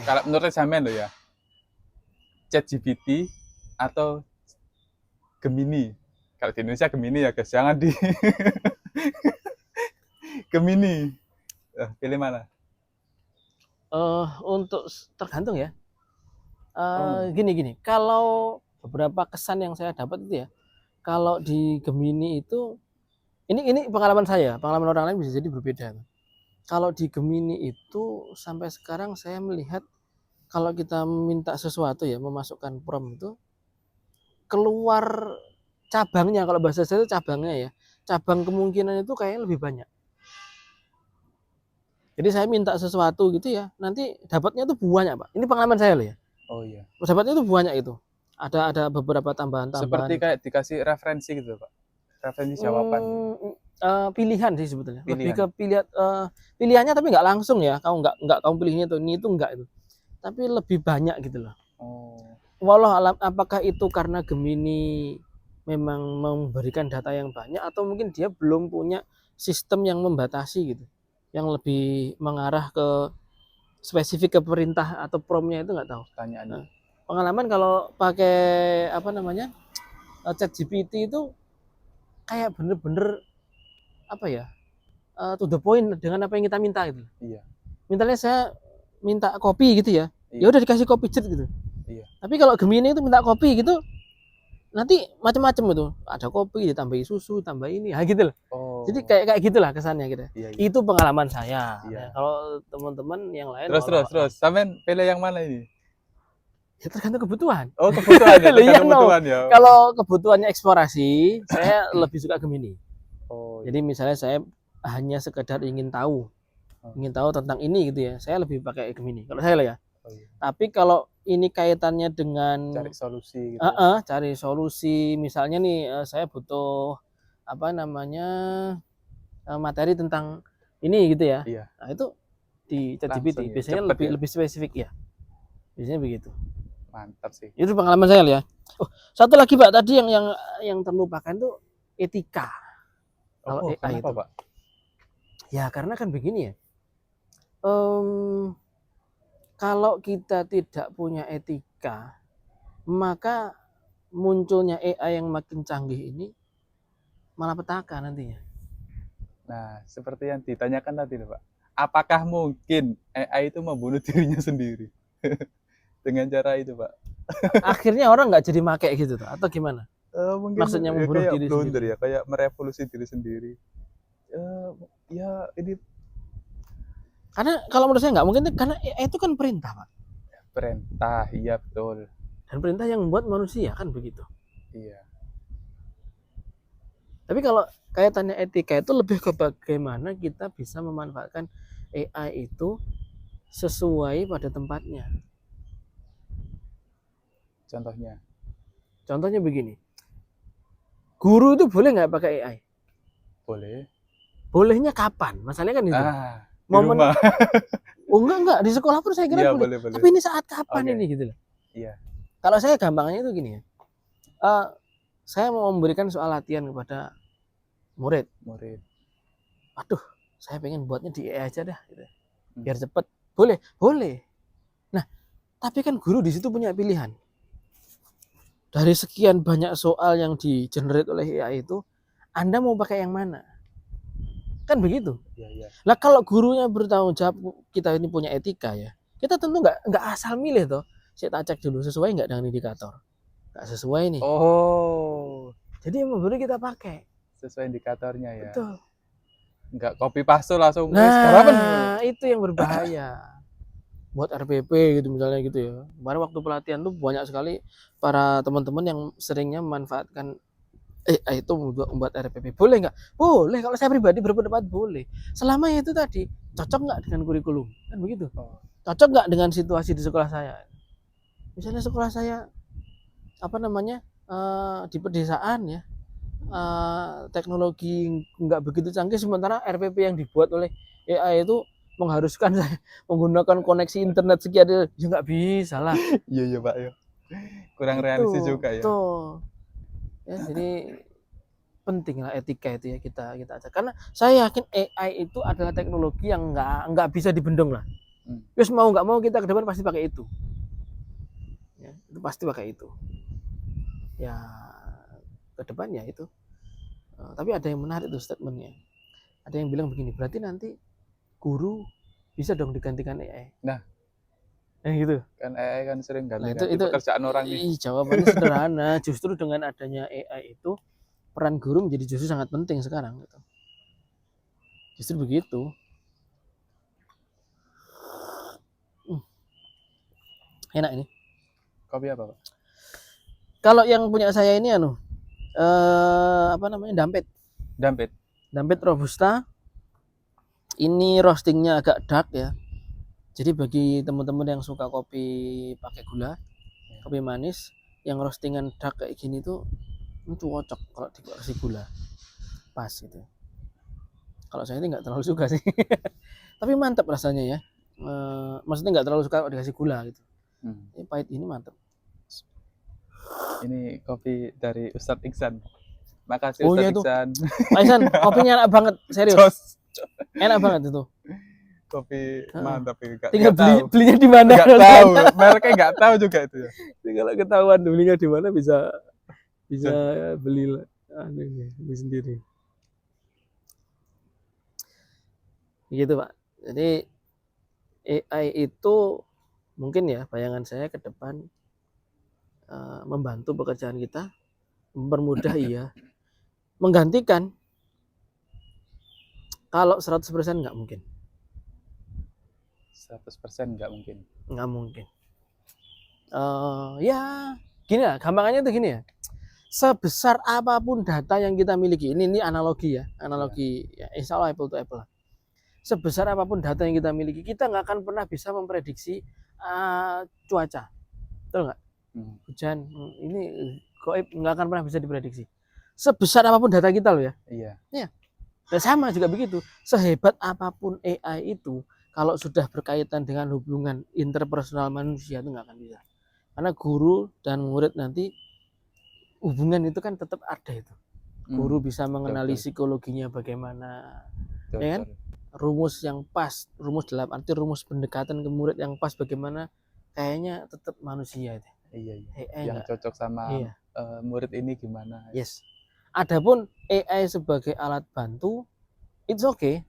AI. Kalau menurut sampean lo ya, ChatGPT atau Gemini? Kalau di Indonesia Gemini ya guys, jangan di Gemini. Pilih mana? Untuk tergantung ya. Oh, Gini. Kalau beberapa kesan yang saya dapat itu ya, kalau di Gemini itu, ini pengalaman saya, pengalaman orang lain bisa jadi berbeda. Kalau di Gemini itu sampai sekarang saya melihat kalau kita minta sesuatu ya, memasukkan prompt itu keluar cabangnya, kalau bahasa saya itu cabangnya ya, cabang kemungkinan itu kayaknya lebih banyak. Jadi saya minta sesuatu gitu ya, nanti dapatnya tuh banyak Pak. Ini pengalaman saya loh ya. oh iya. Dapatnya tuh banyak itu. Ada beberapa Seperti tambahan-tambahan. kayak dikasih referensi gitu, Pak. Referensi jawaban. Pilihan sih sebetulnya. Lebih Pilihan. ke pilihannya tapi nggak langsung ya. Kamu nggak kamu pilih ini itu nggak itu. Tapi lebih banyak gitu loh. Oh, Wallah alam apakah itu karena Gemini memang memberikan data yang banyak atau mungkin dia belum punya sistem yang membatasi gitu. Yang lebih mengarah ke spesifik ke perintah atau prompt-nya itu nggak tahu. pertanyaannya. Nah, pengalaman kalau pakai apa namanya ChatGPT itu kayak bener-bener apa ya to the point dengan apa yang kita minta gitu. Iya. Mintanya saya minta kopi gitu ya, ya Iya. udah dikasih kopi jet gitu. Iya. Tapi kalau Gemini itu minta kopi gitu, nanti macam-macam itu. Ada kopi ditambahi susu, tambah ini, ya gitu loh. Oh. Jadi kayak gitulah kesannya gitu. Iya, iya. Itu pengalaman saya. Iya. Ya, kalau teman-teman yang lain Terus. Sampean pilih yang mana ini? ya tergantung kebutuhan. Oh, kebutuhan ya, Iya, tergantung no. kebutuhan ya. Kalau kebutuhannya eksplorasi, saya lebih suka Gemini. Oh, Jadi misalnya saya hanya sekedar ingin tahu tentang ini gitu ya, saya lebih pakai Gemini. Kalau saya lah ya. oh iya. Tapi kalau ini kaitannya dengan Cari solusi gitu. cari solusi, misalnya nih saya butuh apa namanya materi tentang ini gitu ya. Iya. Nah itu di Langsung ChatGPT ya, biasanya cepet ya. lebih spesifik ya. Biasanya begitu. Mantap sih. Itu pengalaman saya ya. Oh, satu lagi Pak, tadi yang terlupakan tuh etika. Kalau Oh, AI kenapa, itu. Pak? Ya karena kan begini ya. Kalau kita tidak punya etika, maka munculnya AI yang makin canggih ini malah petaka nantinya. Nah, seperti yang ditanyakan tadi, Pak. Apakah mungkin AI itu membunuh dirinya sendiri? Dengan cara itu, Pak. Akhirnya orang nggak jadi make gitu tuh, atau gimana? Mungkin Maksudnya ya membunuh kayak diri blunder sendiri. ya, kayak merevolusi diri sendiri. Ya ini Karena kalau menurut saya nggak mungkin, karena AI itu kan perintah Pak. perintah, iya betul. Dan perintah yang membuat manusia kan begitu. Iya. Tapi kalau kaitannya etika itu lebih ke bagaimana kita bisa memanfaatkan AI itu sesuai pada tempatnya. Contohnya begini, guru itu boleh nggak pakai AI? Boleh. Bolehnya kapan? Masalahnya kan itu. Di rumah. Oh enggak, di sekolah pun saya kira Iya, boleh. boleh. Tapi ini saat kapan ini gitu loh. Iya. Kalau saya gampangnya itu gini ya. Saya mau memberikan soal latihan kepada murid. Aduh, saya pengen buatnya di AI aja dah gitu. Biar cepet. Boleh. Nah, tapi kan guru di situ punya pilihan. Dari sekian banyak soal yang di-generate oleh AI itu, Anda mau pakai yang mana? Kan begitu. Iya. Nah kalau gurunya bertanggung jawab, kita ini punya etika ya, kita tentu nggak asal milih toh. Saya tak cek dulu sesuai nggak dengan indikator. Nggak sesuai nih. Oh. Jadi yang boleh kita pakai Sesuai indikatornya ya. Betul. Nggak copy paste langsung. Nah itu yang berbahaya. Buat RPP gitu misalnya gitu ya. Kemarin waktu pelatihan tuh banyak sekali para teman-teman yang seringnya memanfaatkan itu membuat RPP. Boleh nggak? Boleh. Kalau saya pribadi berpendapat boleh. Selama itu tadi cocok nggak dengan kurikulum, kan begitu. Cocok nggak dengan situasi di sekolah saya. Misalnya sekolah saya apa namanya di pedesaan ya, teknologi nggak begitu canggih, sementara RPP yang dibuat oleh AI itu mengharuskan saya menggunakan koneksi internet sekian, ya nggak bisa lah. Iya Pak ya. Kurang realistis juga ya. Ya, jadi penting lah etika itu ya kita ajak, karena saya yakin AI itu adalah teknologi yang nggak bisa dibendung lah. Terus mau nggak mau kita ke depan pasti pakai itu. Ya, itu pasti pakai itu. Ya ke depannya itu. Tapi ada yang menarik tuh statementnya. Ada yang bilang begini, berarti nanti guru bisa dong digantikan AI. Nah, gitu. kan AI kan sering Nah ganti-ganti itu pekerjaan orang nih. jawabannya sederhana. Justru dengan adanya AI itu peran guru menjadi justru sangat penting sekarang. Gitu. Justru begitu. Enak ini. Kopi apa, Pak? Kalau yang punya saya ini apa namanya, Dampit. Robusta. Ini roastingnya agak dark ya. Jadi bagi teman-teman yang suka kopi pakai gula, kopi manis, yang roastingan dark kayak gini tuh itu cocok kalau dikasih gula, pas gitu. Kalau saya ini nggak terlalu suka sih, tapi mantap rasanya ya. Maksudnya nggak terlalu suka kalau dikasih gula gitu. Ini pahit, ini mantap. Ini kopi dari Ustadz Iksan. Makasih Oh Ustadz iya itu, Iksan. Pak Isan, kopinya enak banget, serius. Enak banget itu. Kopi mantap ini. Tinggal belinya di mana? Nggak tahu, mereknya nggak tahu juga itu ya. Kalau ketahuan belinya di mana bisa beli beli sendiri. Gitu Pak. Jadi AI itu mungkin ya bayangan saya ke depan membantu pekerjaan kita, mempermudah iya, menggantikan kalau 100% nggak mungkin. 100% nggak mungkin. Nggak mungkin. Ya gini lah, gampangannya tuh gini ya. Sebesar apapun data yang kita miliki, ini analogi ya, ya, insya Allah apple to apple lah. Sebesar apapun data yang kita miliki, kita nggak akan pernah bisa memprediksi cuaca, betul nggak? Hujan, ini goib nggak akan pernah bisa diprediksi. Sebesar apapun data kita loh ya. Iya. Ya. Dan sama juga begitu. Sehebat apapun AI itu, kalau sudah berkaitan dengan hubungan interpersonal manusia itu nggak akan bisa. Karena guru dan murid nanti hubungan itu kan tetap ada itu. Guru bisa mengenali psikologinya bagaimana, ya kan? Rumus yang pas, rumus dalam arti rumus pendekatan ke murid yang pas bagaimana, kayaknya tetap manusia itu. Iya. Yang cocok sama murid ini gimana? Yes. Adapun AI sebagai alat bantu, it's okay.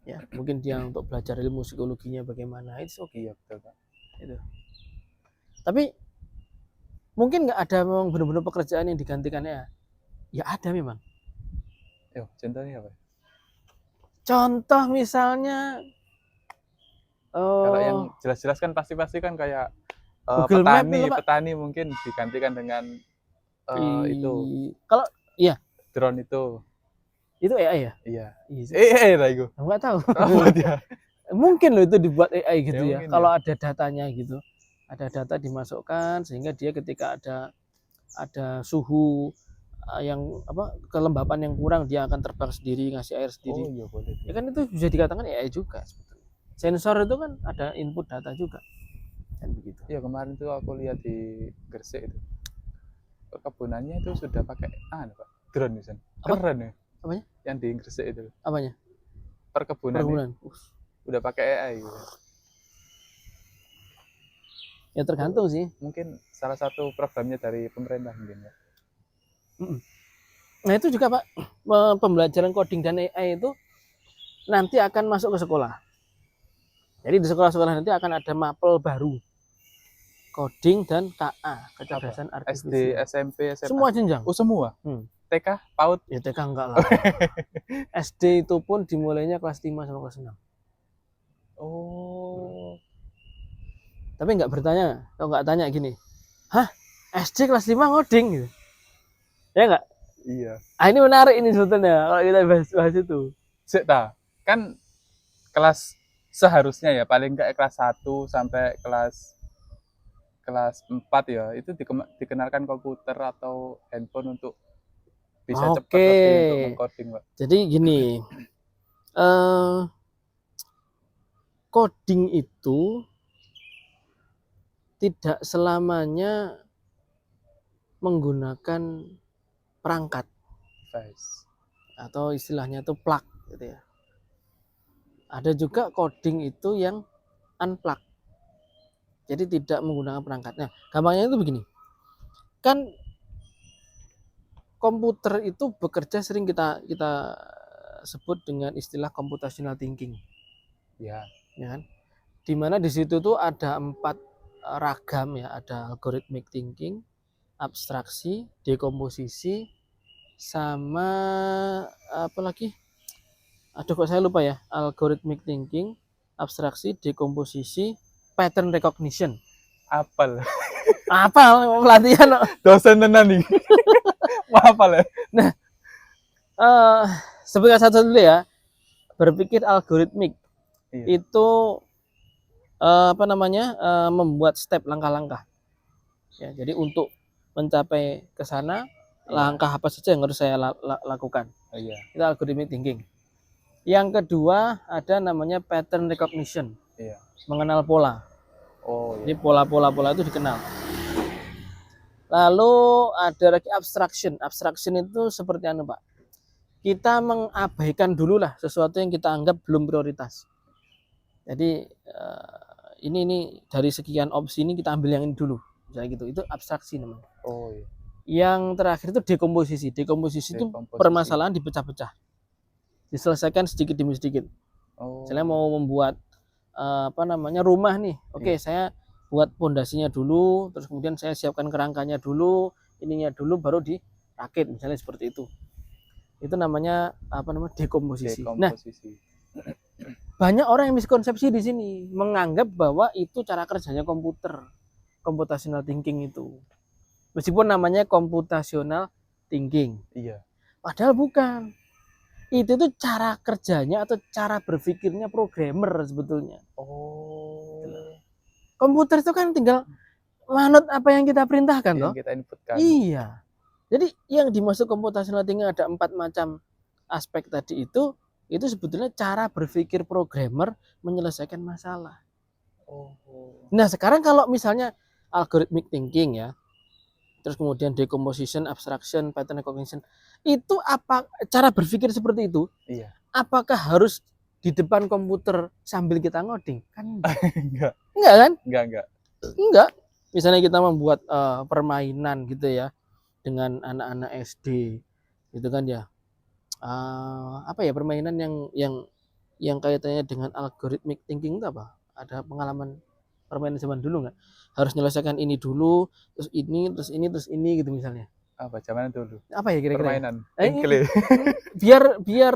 Ya, mungkin dia untuk belajar ilmu psikologinya bagaimana, it's okay. Iya betul Pak. Itu. Tapi mungkin nggak ada memang benar-benar pekerjaan yang digantikannya. Ya ada memang. Contohnya apa? Contoh misalnya kalau yang jelas-jelas kan pasti kan kayak petani mungkin digantikan dengan itu. Kalau iya drone itu AI ya? Iya. AI lah itu. Nggak tahu. Mungkin loh itu dibuat AI gitu ya. Kalau ada datanya gitu. Ada data dimasukkan sehingga dia ketika ada suhu yang kelembapan yang kurang, dia akan terbang sendiri, ngasih air sendiri. Oh iya boleh. Ya kan itu bisa dikatakan AI juga sebetulnya. Sensor itu kan ada input data juga. Dan begitu. Iya kemarin tuh aku lihat di Gresik itu. Perkebunannya itu sudah pakai Pak, drone misalnya. Keren ya. Apanya? Yang di Gresik itu. Apanya? Perkebunan. Udah pakai AI gitu. Ya tergantung sih. Mungkin salah satu programnya dari pemerintah mungkin ya. Nah itu juga Pak, pembelajaran coding dan AI itu nanti akan masuk ke sekolah. Jadi di sekolah-sekolah nanti akan ada mapel baru, coding dan KA, kecerdasan artifisial. SD, SMP, SMA. Semua jenjang. Oh semua. TK, PAUD? Ya TK enggak lah. SD itu pun dimulainya kelas 5 sama kelas 6. Oh. Tapi nggak bertanya, kalau nggak tanya gini, hah SD kelas 5 ngoding gitu, ya nggak? Iya. Ini menarik ini sebetulnya kalau kita bahas itu. Kan kelas seharusnya ya paling nggak kelas 1 sampai kelas 4 ya itu dikenalkan komputer atau handphone untuk bisa cepat untuk mengcoding Pak. Jadi gini, coding itu tidak selamanya menggunakan perangkat atau istilahnya itu plug gitu ya. Ada juga coding itu yang unplug. Jadi tidak menggunakan perangkatnya. Gampangnya itu begini. Kan komputer itu bekerja sering kita sebut dengan istilah computational thinking, Ya. ya kan? Dimana di situ tuh ada 4 ragam ya, ada algorithmic thinking, abstraksi, dekomposisi, sama apa lagi? Aduh kok saya lupa ya. Algorithmic thinking, abstraksi, dekomposisi, pattern recognition. Apal. Apa pelatihan? Dosen tenan nih. Apal ya. Nah, sebutkan satu dulu ya. Berpikir algoritmik Iya. itu apa namanya? Membuat step langkah-langkah. Ya, jadi untuk mencapai ke sana, langkah apa saja yang harus saya lakukan. Iya. Itu algorithmic thinking. Yang kedua ada namanya pattern recognition. Iya. Mengenal pola. Oh Jadi iya. pola-pola itu dikenal. Lalu ada lagi abstraction. Abstraction itu seperti anu, Pak. Kita mengabaikan dulu lah sesuatu yang kita anggap belum prioritas. Jadi ini dari sekian opsi ini kita ambil yang ini dulu. Misalnya gitu. Itu abstraksi namanya. Oh iya. Yang terakhir itu dekomposisi. Dekomposisi itu permasalahan dipecah-pecah. Diselesaikan sedikit demi sedikit. Oh. Misalnya mau membuat apa namanya rumah nih. Oke, saya buat pondasinya dulu, terus kemudian saya siapkan kerangkanya dulu, ininya dulu baru dirakit, misalnya seperti itu. Itu namanya apa namanya? Dekomposisi. Nah, banyak orang yang miskonsepsi di sini, menganggap bahwa itu cara kerjanya komputer. Computational thinking itu. Meskipun namanya computational thinking. Iya. Padahal bukan. Itu tuh cara kerjanya atau cara berpikirnya programmer sebetulnya. Oh. Komputer itu kan tinggal manut apa yang kita perintahkan toh. Yang kita inputkan. Iya. Jadi yang dimaksud computational thinking ada 4 macam aspek tadi itu sebetulnya cara berpikir programmer menyelesaikan masalah. Oh. Nah, sekarang kalau misalnya algorithmic thinking ya, terus kemudian decomposition, abstraction, pattern recognition, itu apa cara berpikir seperti itu? Iya. Apakah harus di depan komputer sambil kita ngoding? Kan Enggak. enggak kan? Enggak. Misalnya kita membuat permainan gitu ya dengan anak-anak SD gitu kan ya. Apa ya permainan yang kaitannya dengan algorithmic thinking itu apa? Ada pengalaman permainan zaman dulu nggak? Harus menyelesaikan ini dulu, terus ini, terus ini, terus ini gitu misalnya. Apa zaman dulu? Apa ya kira-kira? Permainan. Biar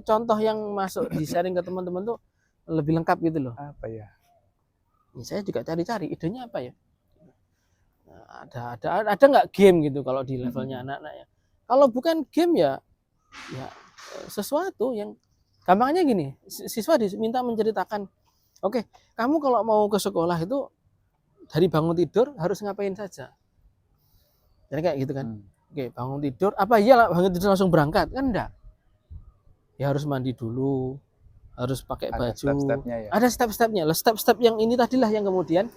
contoh yang masuk di sharing ke teman-teman tuh lebih lengkap gitu loh. Apa ya? Saya juga cari-cari idenya apa ya. Nah, ada nggak game gitu kalau di levelnya anak-anak ya. Kalau bukan game ya sesuatu yang gampangnya gini, siswa diminta menceritakan, oke, kamu kalau mau ke sekolah itu dari bangun tidur harus ngapain saja. Jadi kayak gitu kan. Oke, bangun tidur, apa iya lah bangun tidur langsung berangkat? Kan enggak. Ya harus mandi dulu, harus pakai baju. Step-stepnya ya? Ada step-stepnya. Step-step yang ini tadilah yang kemudian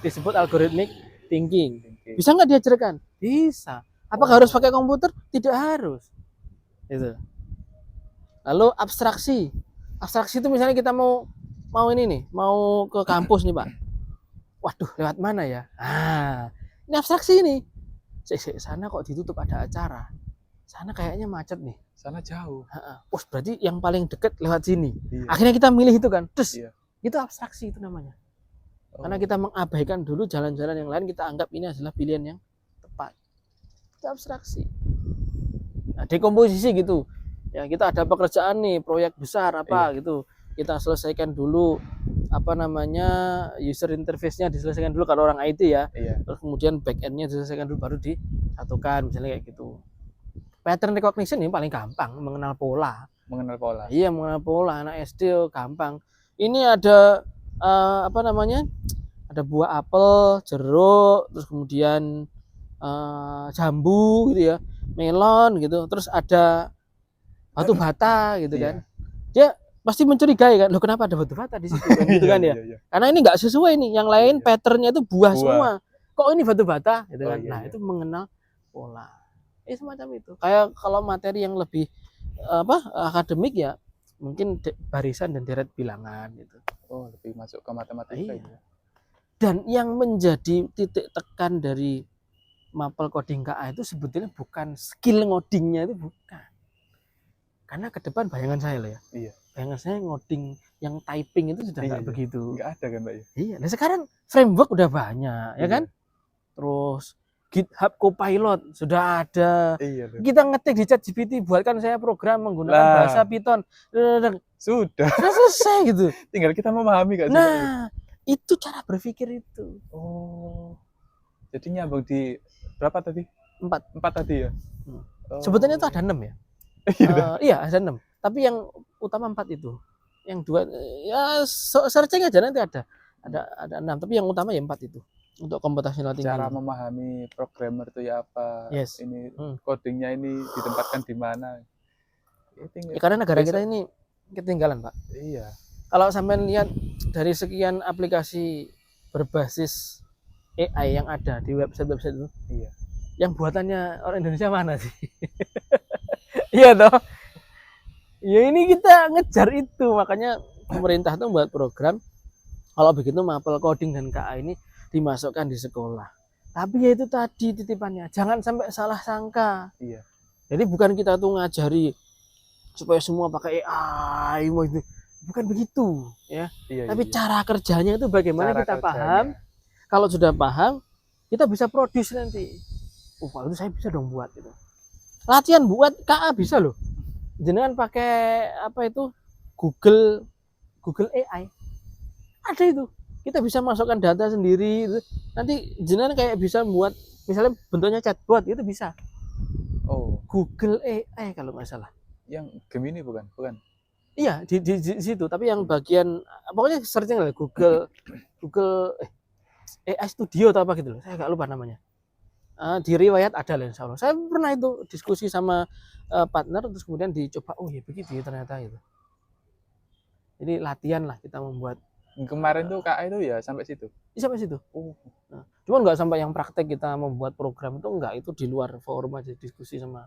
disebut algorithmic thinking. Bisa nggak diajarkan? Bisa. Apakah harus pakai komputer? Tidak harus. Itu. Lalu abstraksi. Abstraksi itu misalnya kita mau ini nih, mau ke kampus nih Pak. Waduh, lewat mana ya? Ini abstraksi ini. Sana kok ditutup ada acara. Sana kayaknya macet nih. Sana jauh. Berarti yang paling deket lewat sini. Iya. Akhirnya kita milih itu kan. Terus itu abstraksi itu namanya. Karena kita mengabaikan dulu jalan-jalan yang lain, kita anggap ini adalah pilihan yang tepat. Itu abstraksi. Nah, dekomposisi gitu. Ya, kita ada pekerjaan nih, proyek besar apa gitu. Kita selesaikan dulu apa namanya user interface-nya diselesaikan dulu kalau orang IT ya. Terus kemudian back end-nya diselesaikan dulu baru disatukan misalnya kayak gitu. Pattern recognition ini paling gampang, mengenal pola. Iya, mengenal pola anak SD gampang. Ini ada apa namanya? Ada buah apel, jeruk, terus kemudian jambu gitu ya, melon gitu. Terus ada batu bata gitu kan. Dia pasti mencurigai kan, loh kenapa ada batu bata di situ kan, gitu kan ya. Karena ini nggak sesuai nih, yang lain patternnya itu buah semua. Kok ini batu bata gitu kan. Nah, itu mengenal pola. Semacam itu. Kayak kalau materi yang lebih akademik ya, mungkin barisan dan deret bilangan gitu. Oh, lebih masuk ke matematika Iya. ya. Dan yang menjadi titik tekan dari mapel coding KA itu sebetulnya bukan skill ngodingnya, itu bukan. Karena ke depan bayangan saya loh ya. Iya. Bayangan saya ngoding yang typing itu sudah nggak begitu. Nggak ada kan Mbak ya? Iya. Nah sekarang framework udah banyak, ya Iya. kan? Terus GitHub Copilot sudah ada. Iya. Kita ngetik di ChatGPT, buatkan saya program menggunakan Lah. bahasa Python. Sudah. Selesai gitu. Tinggal kita memahami Kak. Nah, itu cara berpikir itu. Oh. Jadi nyambung di berapa tadi? 4. 4 tadi ya? Oh. Sebetulnya itu ada 6 ya. Iya, ada 6. Tapi yang utama 4 itu. Yang 2 ya searching aja nanti ada 6, tapi yang utama ya 4 itu. Untuk computational thinking. Cara memahami programmer itu ya apa? Yes. Ini codingnya ini ditempatkan di mana? Ya, karena negara kita ini ketinggalan, Pak. Iya. Kalau sampai lihat dari sekian aplikasi berbasis AI yang ada di website-website itu, iya. Yang buatannya orang Indonesia mana sih? Iya toh. Ya ini kita ngejar itu, makanya pemerintah tuh membuat program. Kalau begitu mapel coding dan KA ini dimasukkan di sekolah. Tapi ya itu tadi titipannya, jangan sampai salah sangka. Iya. Jadi bukan kita tuh ngajari supaya semua pakai AI, bukan begitu, ya. Iya, tapi iya. cara kerjanya itu bagaimana Cara kita kerjanya. paham. Kalau sudah paham, kita bisa produce nanti. Kalau itu saya bisa dong buat gitu. Latihan buat KA bisa loh. Jenengan pakai apa itu Google AI. Ada itu. Kita bisa masukkan data sendiri itu. Nanti jenengan kayak bisa buat misalnya bentuknya chatbot itu bisa. Oh, Google AI kalau nggak salah. yang Gemini bukan? Bukan. Iya, di situ. Tapi yang bagian pokoknya searching lah Google AI Studio atau apa gitu loh. Saya nggak lupa namanya. Di riwayat ada lah insya Allah. Saya pernah itu diskusi sama partner terus kemudian dicoba, oh ya begitu ya ternyata itu. Jadi latihan lah kita membuat. Kemarin tuh KA itu ya sampai situ. Sampai situ. Oh. Nah, cuman nggak sampai yang praktek kita membuat program itu enggak, itu di luar forum aja diskusi sama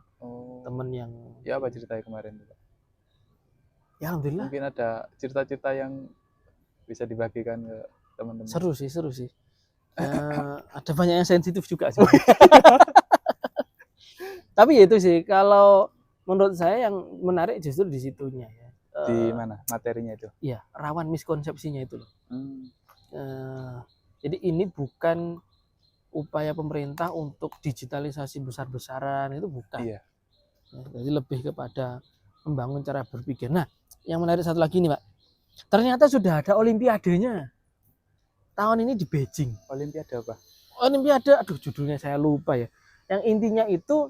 temen yang. Ya apa ceritanya kemarin? Ya alhamdulillah. Mungkin ada cerita-cerita yang bisa dibagikan ke teman-teman. Seru sih. Ada banyak yang sensitif juga sih. Tapi ya itu sih, kalau menurut saya yang menarik justru di situnya ya. Di mana materinya itu? Iya, rawan miskonsepsinya itu loh. Jadi ini bukan upaya pemerintah untuk digitalisasi besar-besaran, itu bukan. Iya. Jadi lebih kepada membangun cara berpikir. Nah, yang menarik satu lagi nih Pak, ternyata sudah ada olimpiadenya tahun ini di Beijing. Olimpiade apa? Olimpiade, aduh judulnya saya lupa ya. Yang intinya itu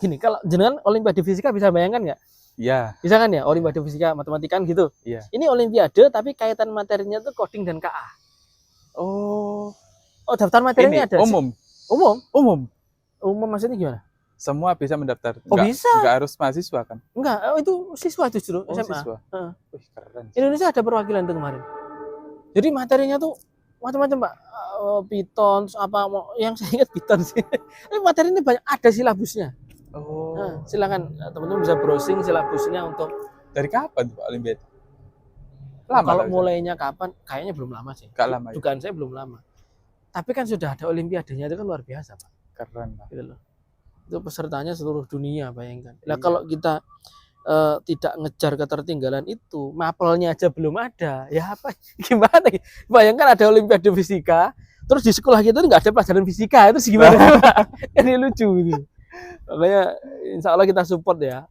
gini, kalau jenengan olimpiade fisika bisa bayangkan nggak? Iya. Bisa kan ya, olimpiade fisika matematika gitu. Iya. Ini olimpiade tapi kaitan materinya tuh coding dan KA. Oh, daftar materinya ini ada. Umum maksudnya gimana? Semua bisa mendaftar. Oh, bisa. Enggak harus mahasiswa kan? Enggak, itu siswa justru SMA. Siswa. Wih, keren. Indonesia ada perwakilan tuh kemarin. Jadi materinya tuh macam-macam Pak. Python apa yang saya ingat Python sih. Materi ini banyak, ada silabusnya. Oh. Nah, silakan teman-teman bisa browsing silabusnya untuk. Dari kapan tuh Pak Olimpiade? Lama. Kalau mulainya kapan? Kayaknya belum lama sih. Gak lama. Dugaan saya belum lama. Tapi kan sudah ada olimpiadenya, itu kan luar biasa Pak. Keren Pak. Gitu loh. Itu pesertanya seluruh dunia, bayangkan. Nah, kalau kita tidak ngejar ketertinggalan itu, mapelnya aja belum ada, ya apa? Gimana? Bayangkan ada olimpiade fisika, terus di sekolah kita nggak ada pelajaran fisika, itu gimana? Ini lucu gitu. Makanya insya Allah kita support ya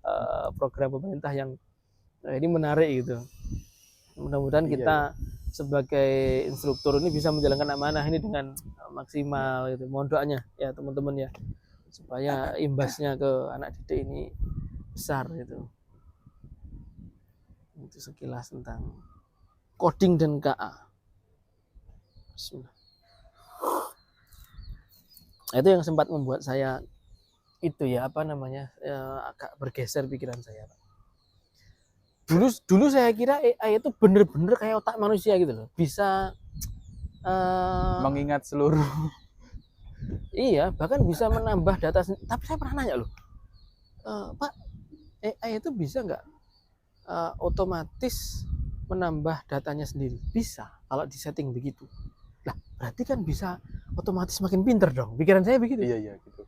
program pemerintah yang ini menarik gitu. Mudah-mudahan kita sebagai instruktur ini bisa menjalankan amanah ini dengan maksimal gitu. Mohon doanya ya teman-teman ya, supaya imbasnya ke anak didik ini besar gitu. Itu sekilas tentang coding dan KA. Itu yang sempat membuat saya itu ya apa namanya agak bergeser pikiran saya. Dulu saya kira AI itu bener-bener kayak otak manusia gitu loh, bisa mengingat seluruh. Iya, bahkan bisa menambah data. Tapi saya pernah nanya loh, Pak, AI itu bisa nggak otomatis menambah datanya sendiri. Bisa kalau disetting begitu. Lah, berarti kan bisa otomatis makin pinter dong. Pikiran saya begitu. Iya gitu.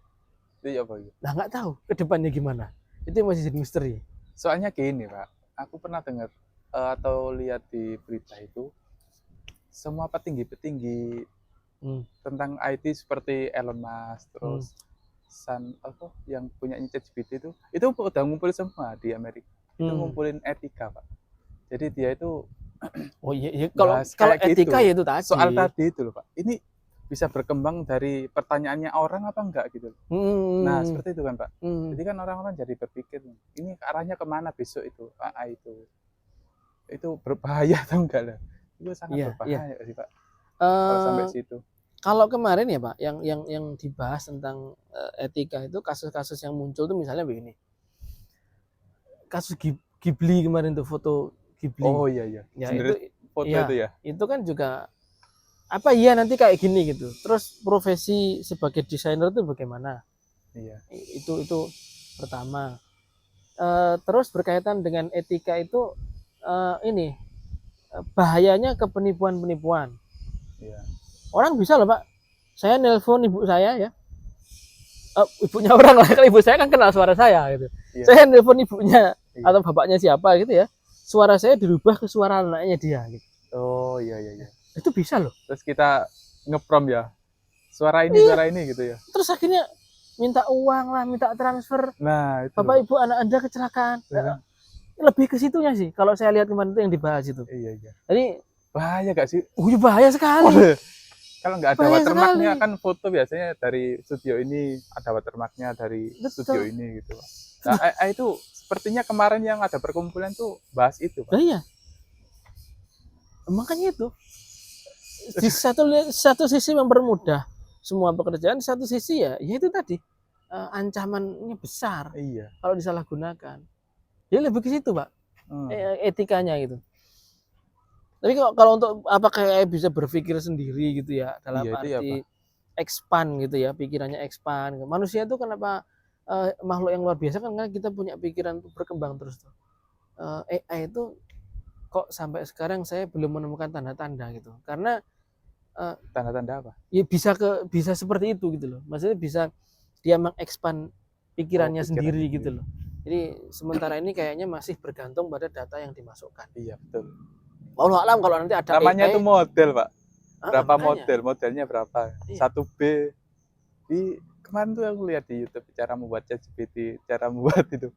Itu apa gitu? Nah, nggak tahu ke depannya gimana. Itu yang masih jadi misteri. Soalnya gini Pak, aku pernah dengar atau lihat di berita itu, semua petinggi-petinggi tentang IT seperti Elon Musk, terus apa yang punya ChatGPT itu udah ngumpulin semua di Amerika. Itu ngumpulin etika Pak. Jadi dia itu oh iya kalau etika gitu. ya itu tadi. Soal tadi itu loh Pak. Ini bisa berkembang dari pertanyaannya orang apa enggak gitu. Nah seperti itu kan Pak. Jadi kan orang-orang jadi berpikir ini arahnya kemana besok itu AI itu berbahaya atau enggak lah? Itu sangat berbahaya sih Pak. Kalau sampai situ. Kalau kemarin ya Pak, yang dibahas tentang etika itu kasus-kasus yang muncul tuh misalnya begini. Kasus Ghibli kemarin tuh, foto Ghibli. Oh iya. Ya itu foto ya, itu ya. Itu kan juga apa iya nanti kayak gini gitu. Terus profesi sebagai desainer itu bagaimana? Iya. Itu pertama. Terus berkaitan dengan etika itu ini bahayanya ke penipuan-penipuan. Iya. Orang bisa loh Pak. Saya nelpon ibu saya ya. Ibunya orang lah, kalau ibu saya kan kenal suara saya gitu. Iya. Saya nelpon ibunya atau bapaknya siapa gitu ya. Suara saya dirubah ke suara anaknya dia gitu. Oh iya. Itu bisa loh. Terus kita ngeprom ya. Suara ini gitu ya. Terus akhirnya minta uang lah, minta transfer. Nah, itu Bapak ibu anak Anda kecelakaan. Lebih ke situnya sih. Kalau saya lihat kemarin itu yang dibahas itu. Iya. Jadi bahaya gak sih? Bahaya sekali. Kalau nggak ada watermarknya kan foto biasanya dari studio ini ada watermarknya dari studio ini gitu Pak. Nah itu sepertinya kemarin yang ada perkumpulan tuh bahas itu Pak. Iya. Makanya itu di satu sisi mempermudah semua pekerjaan, satu sisi ya itu tadi ancamannya besar. Iya. Kalau disalahgunakan. Jadi lebih ke situ Pak. Etikanya gitu. Tapi kalau untuk apa kayak bisa berpikir sendiri gitu ya dalam arti expand gitu ya, pikirannya expand. Manusia itu kenapa makhluk yang luar biasa kan karena kita punya pikiran untuk berkembang terus tuh. AI itu kok sampai sekarang saya belum menemukan tanda-tanda gitu. Karena tanda-tanda apa? Ya bisa seperti itu gitu loh. Maksudnya bisa dia mengekspand pikirannya sendiri gitu loh. Jadi sementara ini kayaknya masih bergantung pada data yang dimasukkan. Iya betul. Wallahu alam kalau nanti ada namanya AI, itu model Pak. Berapa makanya. modelnya berapa? Iya. 1B. Di kemarin tuh aku lihat di YouTube cara membuat ChatGPT, cara membuat itu.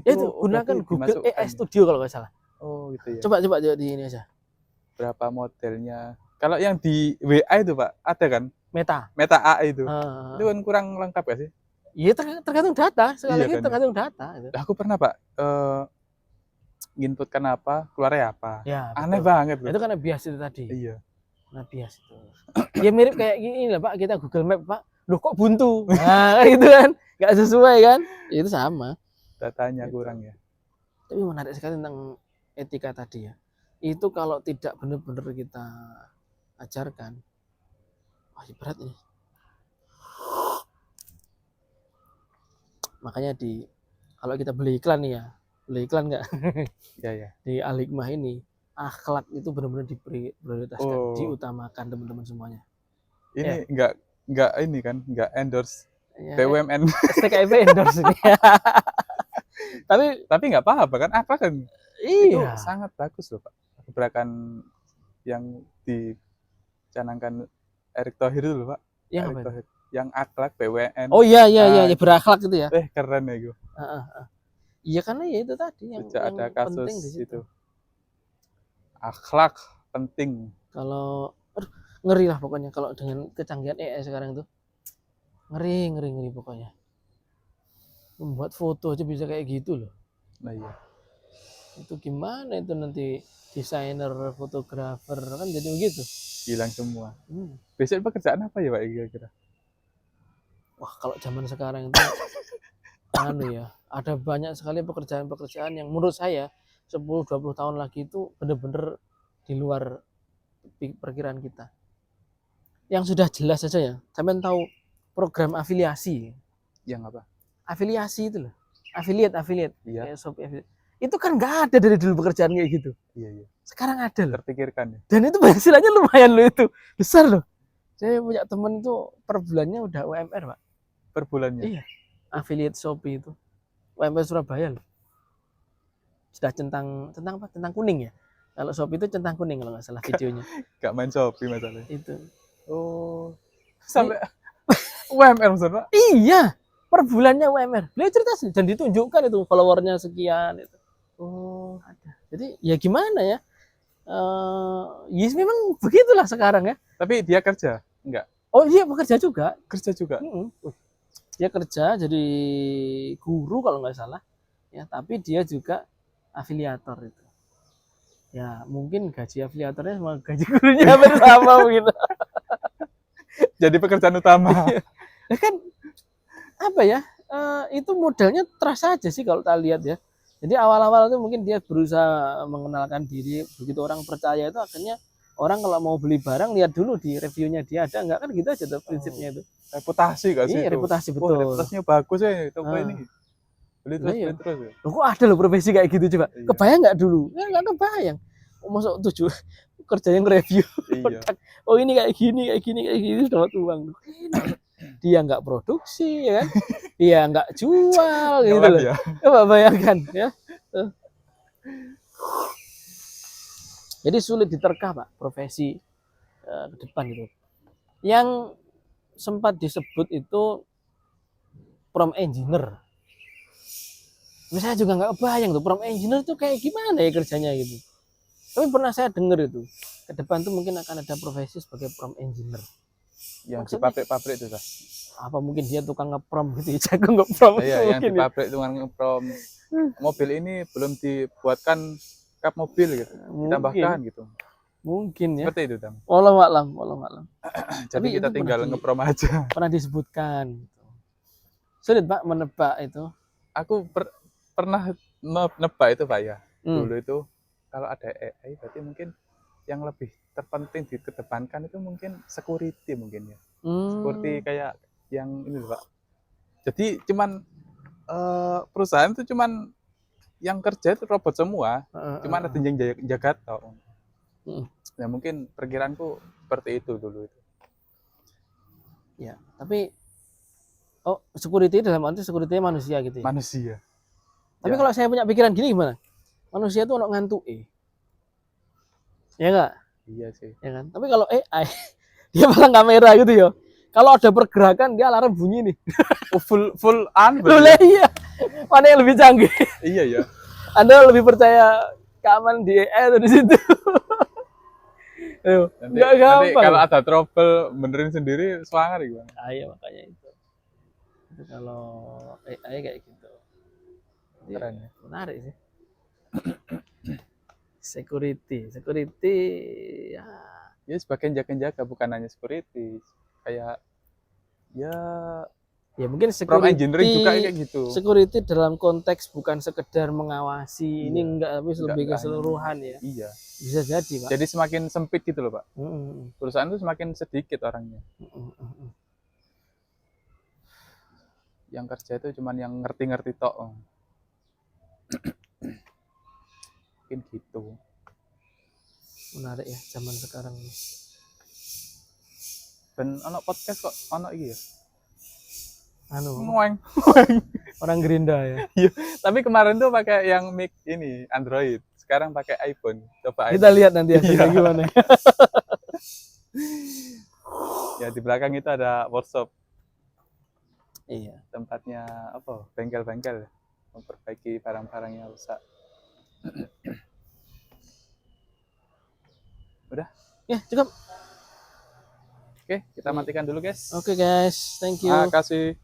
Itu gunakan Google AI Studio kalau nggak salah. Oh gitu ya. Coba di ini aja. Berapa modelnya? Kalau yang di WA itu Pak, ada kan? Meta AI itu. Itu kan kurang lengkap gak sih? Iya tergantung data, sekali lagi kan? Tergantung data. Gitu. Aku pernah Pak, inputkan apa, keluarnya apa. Ya, aneh banget loh. Itu kan bias itu tadi. Iya. Nah bias itu. Ya mirip kayak gini lah Pak, kita Google Map Pak. Loh kok buntu? Nah gitu kan, nggak sesuai kan? Itu sama. Datanya gitu. Kurang ya. Tapi menarik sekali tentang etika tadi ya. Itu kalau tidak benar-benar kita ajarkan, wah berat ini. Makanya kalau kita beli iklan nih ya, beli iklan nggak? Ya. Di Al-Hikmah ini akhlak itu benar-benar diprioritaskan, diutamakan teman-teman semuanya. Ini nggak ini kan, nggak endorse BUMN. STKIP endorse ini. tapi nggak apa-apa kan? Apa kan? Iya. Itu sangat bagus loh Pak. Gebrakan yang dicanangkan Erick Thohir itu loh Pak. Yang apa? Yang akhlak BUMN. Oh iya berakhlak gitu ya. Keren ya gue. Iya karena ya itu tadi yang ada kasus penting di situ. Itu. Akhlak penting. Kalau ngeri lah pokoknya kalau dengan kecanggihan AI sekarang itu. Ngeri pokoknya. Membuat foto aja bisa kayak gitu loh. Nah iya. Itu gimana itu nanti desainer, fotografer kan jadi begitu. Hilang semua. Besok pekerjaan apa ya Pak kira-kira? Wah kalau zaman sekarang itu ada banyak sekali pekerjaan-pekerjaan yang menurut saya 10-20 tahun lagi itu benar-benar di luar perkiraan kita. Yang sudah jelas saja ya, sampean tahu program afiliasi. Yang apa? Afiliasi itu loh. Affiliate. Iya. Itu kan nggak ada dari dulu pekerjaan kayak gitu. Iya. Sekarang ada loh. Terpikirkan ya. Dan itu penghasilannya lumayan loh itu. Besar loh. Saya punya temen itu per bulannya udah UMR, Pak. Per bulannya. Iya. Affiliate Shopee itu. UMR Surabaya loh. Sudah centang apa? Centang kuning ya. Kalau Shopee itu centang kuning kalau nggak salah videonya. Gak main Shopee masalahnya. Itu. Oh. Sampai UMR maksudnya? Iya. Per bulannya UMR. Beliau cerita sih dan ditunjukkan itu followernya sekian itu. Oh. Ada. Jadi ya gimana ya? Ya memang begitulah sekarang ya. Tapi dia kerja? Enggak. Oh iya bekerja juga. Kerja juga. Dia kerja jadi guru kalau nggak salah. Ya, tapi dia juga afiliator itu. Ya mungkin gaji afiliatornya sama gaji gurunya hampir sama mungkin. Jadi pekerjaan utama. Ya kan apa ya? Itu modalnya terasa aja sih kalau kita lihat ya. Jadi awal-awal itu mungkin dia berusaha mengenalkan diri, begitu orang percaya itu akhirnya orang kalau mau beli barang lihat dulu di reviewnya dia ada nggak kan gitu aja tuh prinsipnya itu. Reputasi gak sih? Iya, itu? reputasi Oh, betul. reputasinya bagus ya toko ini. Beli terus, Iya. beli terus ya. Loh, kok ada loh profesi kayak gitu coba? Iya. Kebayang nggak dulu? Ya nggak kebayang. Masuk 7 kerjanya nge-review. Iya. Oh ini kayak gini dapat uang. Dia nggak produksi ya kan? Dia nggak jual gitu Ngelab loh. ya. Coba bayangkan ya. Jadi sulit diterka Pak profesi ke depan itu. Yang sempat disebut itu prom engineer. Saya juga nggak kebayang tuh prom engineer tuh kayak gimana ya kerjanya gitu. Tapi pernah saya dengar itu ke depan tuh mungkin akan ada profesi sebagai prom engineer. Yang Maksudnya, di pabrik-pabrik itu, Kak. apa mungkin dia tukang ngeprom gitu ya, jago ngeprom. Iya, yang di pabrik tukang ngeprom. Mobil ini belum dibuatkan kap mobil gitu. Ditambahkan gitu. Mungkin ya. Seperti itu, Tam. Wallahu a'lam. Jadi kita tinggal ngeprom aja. Pernah disebutkan. Sulit Pak menebak itu. Aku pernah nebak itu Pak ya. Hmm. Dulu itu kalau ada AI berarti mungkin yang lebih terpenting dikedepankan itu mungkin security mungkin ya. Seperti kayak yang ini loh Pak. Jadi cuman perusahaan itu cuman yang kerja itu robot semua. Cuman ada yang jaga toh. Ya mungkin perkiraanku seperti itu dulu itu. Ya, tapi security dalam arti security manusia gitu ya. Manusia. Tapi Ya. kalau saya punya pikiran gini gimana? Manusia tuh ono ngantuke. Ya enggak? Iya sih. Ya kan? Tapi kalau AI dia pasang kamera gitu ya. Kalau ada pergerakan dia alarm bunyi nih. Oh, full on. Loh iya. Mana yang lebih canggih? Iya ya. Anda lebih percaya keamanan di AI atau di situ? Enggak Nanti gampang. kalau ada trouble benerin sendiri semangat gimana? Iya makanya itu. Itu kalau AI kayak gitu. Keren ya. Menarik sih. Security ya. Ya sebagian jaga-jaga bukan hanya security. Kayak ya Mungkin from security engineering juga kayak gitu. Security dalam konteks bukan sekedar mengawasi Iya. ini enggak tapi lebih Enggak keseluruhan ya. Iya. Bisa jadi, Pak. Jadi semakin sempit gitu loh, Pak. Mm-mm. Perusahaan itu semakin sedikit orangnya. Mm-mm. Yang kerja itu cuman yang ngerti-ngerti tok. Mungkin gitu. Menarik ya zaman sekarang ini. Dan ono podcast kok ono iki ya. Ngoeng. Orang Gerinda ya. Iya, tapi kemarin tuh pakai yang mic ini Android. Sekarang pakai iPhone. Coba Kita lihat nanti hasilnya gimana. Ya di belakang itu ada workshop. Iya. Tempatnya apa? Bengkel-bengkel. Memperbaiki barang-barang yang rusak. Udah? Ya, cukup. Oke, kita matikan dulu, guys. Oke, guys. Thank you. Makasih.